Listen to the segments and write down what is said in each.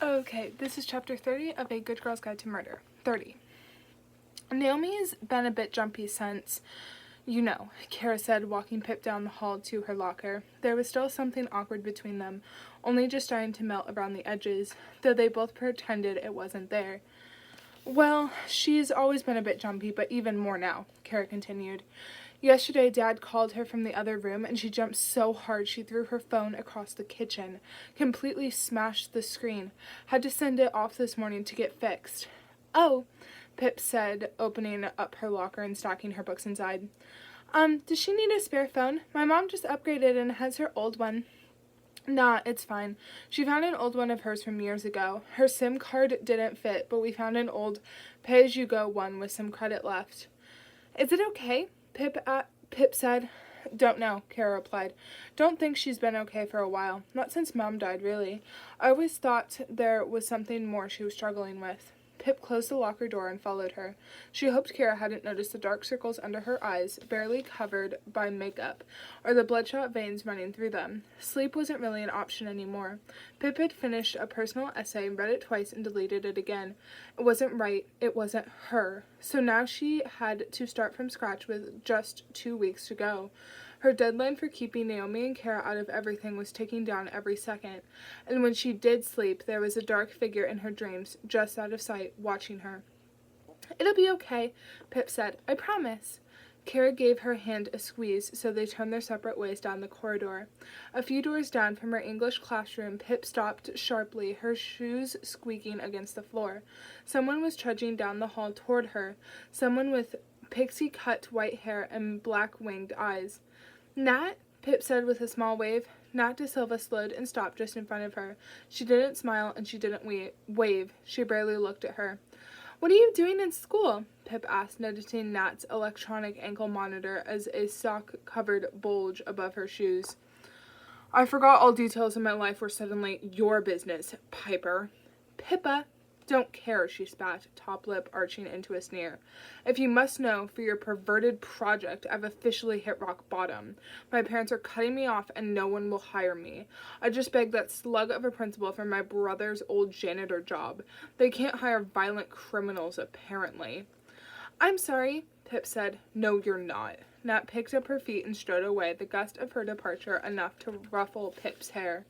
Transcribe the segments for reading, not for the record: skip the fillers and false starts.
Okay, this is chapter 30 of A Good Girl's Guide to Murder. 30. Naomi's been a bit jumpy since, Kara said, walking Pip down the hall to her locker. There was still something awkward between them, only just starting to melt around the edges, though they both pretended it wasn't there. Well, she's always been a bit jumpy, but even more now, Kara continued. Yesterday, Dad called her from the other room, and she jumped so hard she threw her phone across the kitchen, completely smashed the screen. Had to send it off this morning to get fixed. Oh, Pip said, opening up her locker and stacking her books inside. Does she need a spare phone? My mom just upgraded and has her old one. Nah, it's fine. She found an old one of hers from years ago. Her SIM card didn't fit, but we found an old pay-as-you-go one with some credit left. Is it okay? Pip said. Don't know, Kara replied. Don't think she's been okay for a while. Not since Mom died, really. I always thought there was something more she was struggling with. Pip closed the locker door and followed her. She hoped Kara hadn't noticed the dark circles under her eyes, barely covered by makeup, or the bloodshot veins running through them. Sleep wasn't really an option anymore. Pip had finished a personal essay, read it twice, and deleted it again. It wasn't right. It wasn't her. So now she had to start from scratch with just 2 weeks to go. Her deadline for keeping Naomi and Kara out of everything was ticking down every second, and when she did sleep, there was a dark figure in her dreams, just out of sight, watching her. It'll be okay, Pip said. I promise. Kara gave her hand a squeeze, so they turned their separate ways down the corridor. A few doors down from her English classroom, Pip stopped sharply, her shoes squeaking against the floor. Someone was trudging down the hall toward her, someone with pixie-cut white hair and black-winged eyes. Nat, Pip said with a small wave. Nat De Silva slowed and stopped just in front of her. She didn't smile and she didn't wave. She barely looked at her. What are you doing in school? Pip asked, noticing Nat's electronic ankle monitor as a sock-covered bulge above her shoes. I forgot all details of my life were suddenly your business, Piper. Pippa. Don't care, she spat, top lip arching into a sneer. If you must know, for your perverted project, I've officially hit rock bottom. My parents are cutting me off and no one will hire me. I just begged that slug of a principal for my brother's old janitor job. They can't hire violent criminals, apparently. I'm sorry, Pip said. No, you're not. Nat picked up her feet and strode away, the gust of her departure enough to ruffle Pip's hair.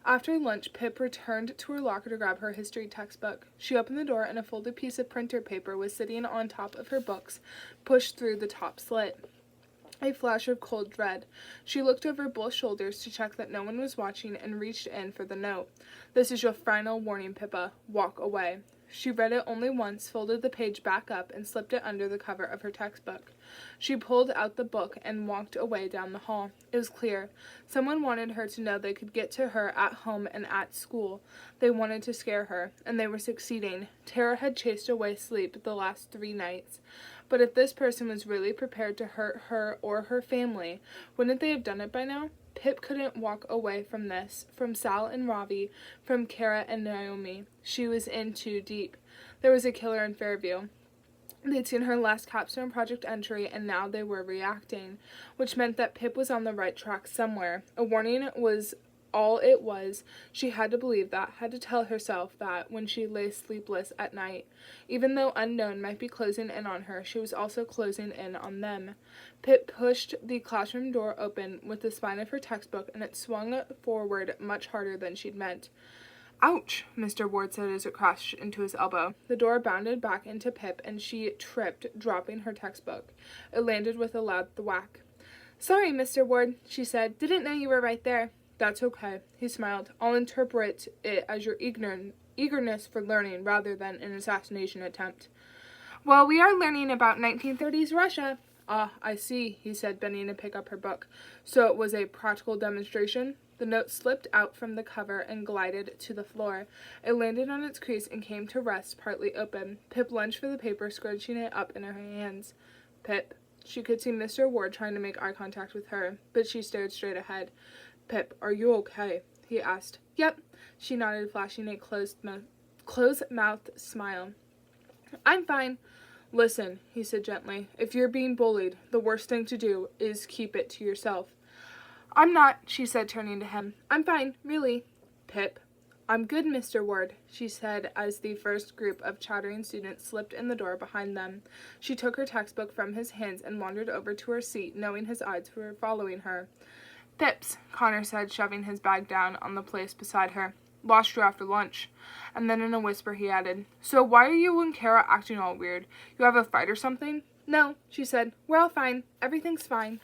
After lunch, Pip returned to her locker to grab her history textbook. She opened the door and a folded piece of printer paper was sitting on top of her books, pushed through the top slit. A flash of cold dread. She looked over both shoulders to check that no one was watching and reached in for the note. This is your final warning, Pippa. Walk away. She read it only once, folded the page back up, and slipped it under the cover of her textbook. She pulled out the book and walked away down the hall. It was clear. Someone wanted her to know they could get to her at home and at school. They wanted to scare her, and they were succeeding. Terror had chased away sleep the last 3 nights. But if this person was really prepared to hurt her or her family, wouldn't they have done it by now? Pip couldn't walk away from this, from Sal and Ravi, from Kara and Naomi. She was in too deep. There was a killer in Fairview. They'd seen her last capstone project entry, and now they were reacting, which meant that Pip was on the right track somewhere. A warning was all it was. She had to believe that, had to tell herself that when she lay sleepless at night. Even though unknown might be closing in on her, she was also closing in on them. Pip pushed the classroom door open with the spine of her textbook, and it swung forward much harder than she'd meant. Ouch, Mr. Ward said as it crashed into his elbow. The door bounded back into Pip, and she tripped, dropping her textbook. It landed with a loud thwack. Sorry, Mr. Ward, she said. Didn't know you were right there. That's okay, he smiled. I'll interpret it as your eagerness for learning rather than an assassination attempt. Well, we are learning about 1930s Russia. Ah, I see, he said, bending to pick up her book. So it was a practical demonstration? The note slipped out from the cover and glided to the floor. It landed on its crease and came to rest, partly open. Pip lunged for the paper, scrunching it up in her hands. Pip. She could see Mr. Ward trying to make eye contact with her, but she stared straight ahead. Pip, are you okay? He asked. Yep, she nodded, flashing a closed-mouthed smile. I'm fine. Listen, he said gently, if you're being bullied, the worst thing to do is keep it to yourself. I'm not, she said, turning to him. I'm fine, really. Pip, "I'm good, Mr. Ward," she said as the first group of chattering students slipped in the door behind them. She took her textbook from his hands and wandered over to her seat, knowing his eyes were following her. "Pips," Connor said, shoving his bag down on the place beside her. "Lost you after lunch." And then in a whisper he added, "So why are you and Kara acting all weird? You have a fight or something?" "No," she said. "We're all fine. Everything's fine."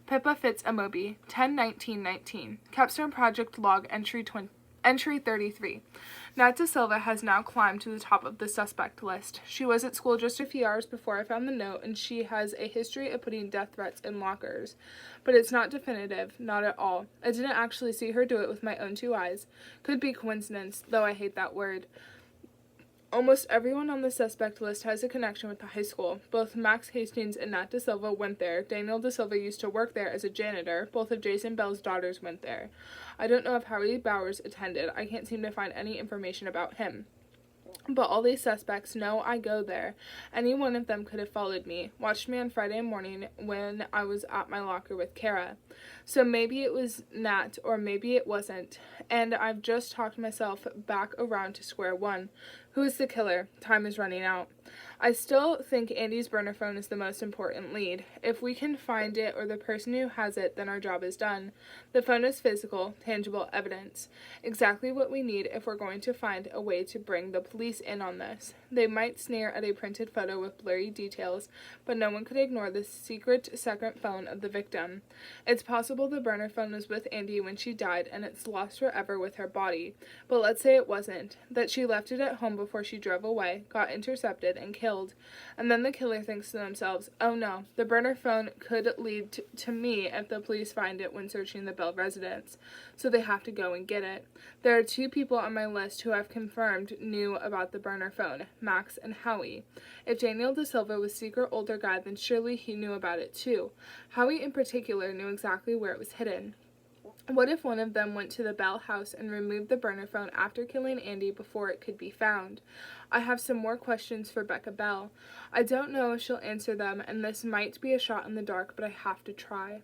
Pippa Fitz Amobi, 10-19-19. Capstone Project Log Entry 33. Nat De Silva has now climbed to the top of the suspect list. She was at school just a few hours before I found the note, and she has a history of putting death threats in lockers. But it's not definitive, not at all. I didn't actually see her do it with my own 2 eyes. Could be coincidence, though I hate that word. Almost everyone on the suspect list has a connection with the high school. Both Max Hastings and Nat De Silva went there. Daniel De Silva used to work there as a janitor. Both of Jason Bell's daughters went there. I don't know if Howie Bowers attended. I can't seem to find any information about him. But all these suspects know I go there. Any one of them could have followed me, watched me on Friday morning when I was at my locker with Kara. So maybe it was Nat, or maybe it wasn't. And I've just talked myself back around to square one. Who is the killer? Time is running out. I still think Andy's burner phone is the most important lead. If we can find it or the person who has it, then our job is done. The phone is physical, tangible evidence. Exactly what we need if we're going to find a way to bring the police in on this. They might sneer at a printed photo with blurry details, but no one could ignore the secret second phone of the victim. It's possible the burner phone was with Andy when she died and it's lost forever with her body. But let's say it wasn't, that she left it at home before she drove away, got intercepted, and killed. And then the killer thinks to themselves, oh no, the burner phone could lead to me if the police find it when searching the Bell residence. So they have to go and get it. There are 2 people on my list who have confirmed knew about the burner phone, Max and Howie. If Daniel De Silva was secret older guy, then surely he knew about it too. Howie in particular knew exactly where it was hidden. What if one of them went to the Bell house and removed the burner phone after killing Andy before it could be found? I have some more questions for Becca Bell. I don't know if she'll answer them, and this might be a shot in the dark, but I have to try.